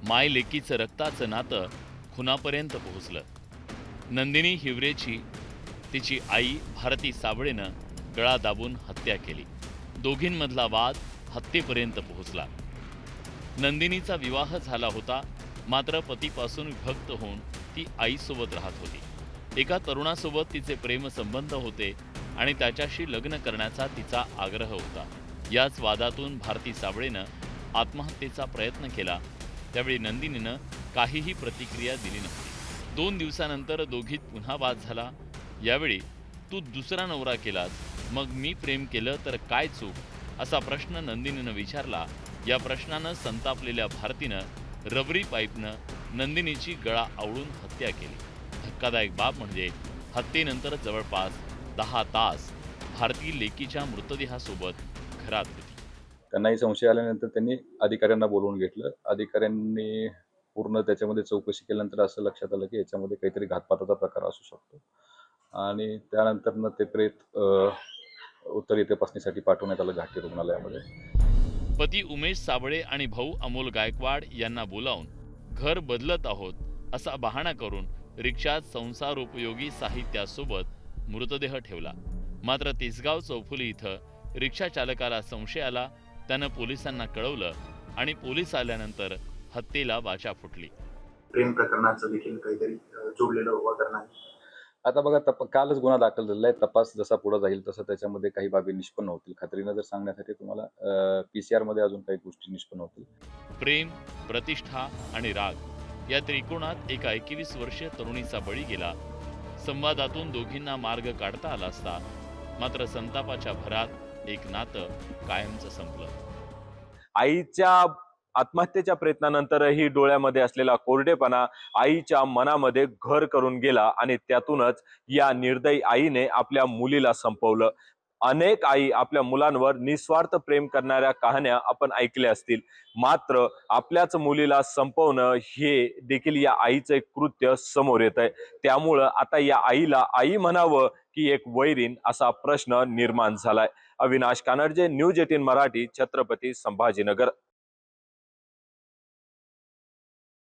माय लेकीचं रक्ताचं नातं खुनापर्यंत पोहोचलं। नंदिनी हिवरेची तिची आई भारती साबळेनं गळा दाबून हत्या केली। दोघींमधला वाद हत्येपर्यंत पोहोचला। नंदिनीचा विवाह झाला होता, मात्र पतीपासून विभक्त होऊन ती आईसोबत राहत होती। एका तरुणासोबत तिचे प्रेमसंबंध होते आणि त्याच्याशी लग्न करण्याचा तिचा आग्रह होता। याच वादातून भारती साबळेनं आत्महत्येचा प्रयत्न केला। त्यावेळी नंदिनीनं काहीही प्रतिक्रिया दिली नव्हती। 2 दिवसानंतर दोघीत पुन्हा वाद झाला। यावेळी तू दुसरा नवरा केलास, मग मी प्रेम केलं तर काय चूक, असा प्रश्न नंदिनीनं विचारला। या प्रश्नानं संतापलेल्या भारतीनं रबरी पाईपनं नंदिनीची गळा आवळून हत्या केली। धक्कादायक बाब म्हणजे हत्येनंतर जवळपास 10 तास भारती लेकीच्या मृतदेहासोबत घरात होती। त्यांनाही संशय आल्यानंतर त्यांनी अधिकाऱ्यांना बोलवून घेतलं। अधिकाऱ्यांनी पूर्ण त्याच्यामध्ये चौकशी केल्यानंतर असं लक्षात आलं की याच्यामध्ये काहीतरी घातपाताचा प्रकार असू शकतो आणि त्यानंतर ते प्रेत उत्तरीय तपासणीसाठी पाठवण्यात आलं घाटी रुग्णालयामध्ये। पती उमेश साबळे आणि भाऊ अमोल गायकवाड यांना बोलावून घर बदलत आहोत असा बहाणा करून रिक्षात संसारोपयोगी साहित्यासोबत मृतदेह ठेवला। मात्र तिसगाव चौफुली इथं रिक्षा चालकाला संशय आला। त्यानं पोलिसांना कळवलं आणि पोलीस आल्यानंतर हत्येला वाचा फुटली। प्रेम प्रकरणाचं देखील काहीतरी जोडलेलं प्रकरण आहे। आता बघा कालच गुन्हा दाखल झालेला आहे। तपास जसा पुढे जाईल तसं त्याच्यामध्ये काही बाबी निष्पन्न होतील। खात्रीनं जर सांगण्यासाठी तुम्हाला PCR मध्ये अजून काही गोष्टी निष्पन्न होतील। प्रेम, प्रतिष्ठा आणि राग या त्रिकोणात एका 21 वर्षीय तरुणीचा बळी गेला। संवादातून दोघींना मार्ग काढता आला असता, मात्र संतापाच्या भरात एक नातं कायमचं संपलं। आईच्या आत्महत्येच्या प्रयत्नानंतरही डोळ्यामध्ये असलेला कोरडेपणा आईच्या मनामध्ये घर करून गेला आणि त्यातूनच या निर्दयी आईने आपल्या मुलीला संपवलं। अनेक आई आपल्या मुलांवर निस्वार्थ प्रेम करणाऱ्या कहाण्या आपण ऐकल्या असतील, मात्र आपल्याच मुलीला संपवणं हे देखील या आईचं एक कृत्य समोर येत आहे। त्यामुळं आता या आईला आई म्हणावं की एक वैरीण असा प्रश्न निर्माण झालाय। अविनाश कानडजे, न्यूज 18 मराठी, छत्रपती संभाजीनगर।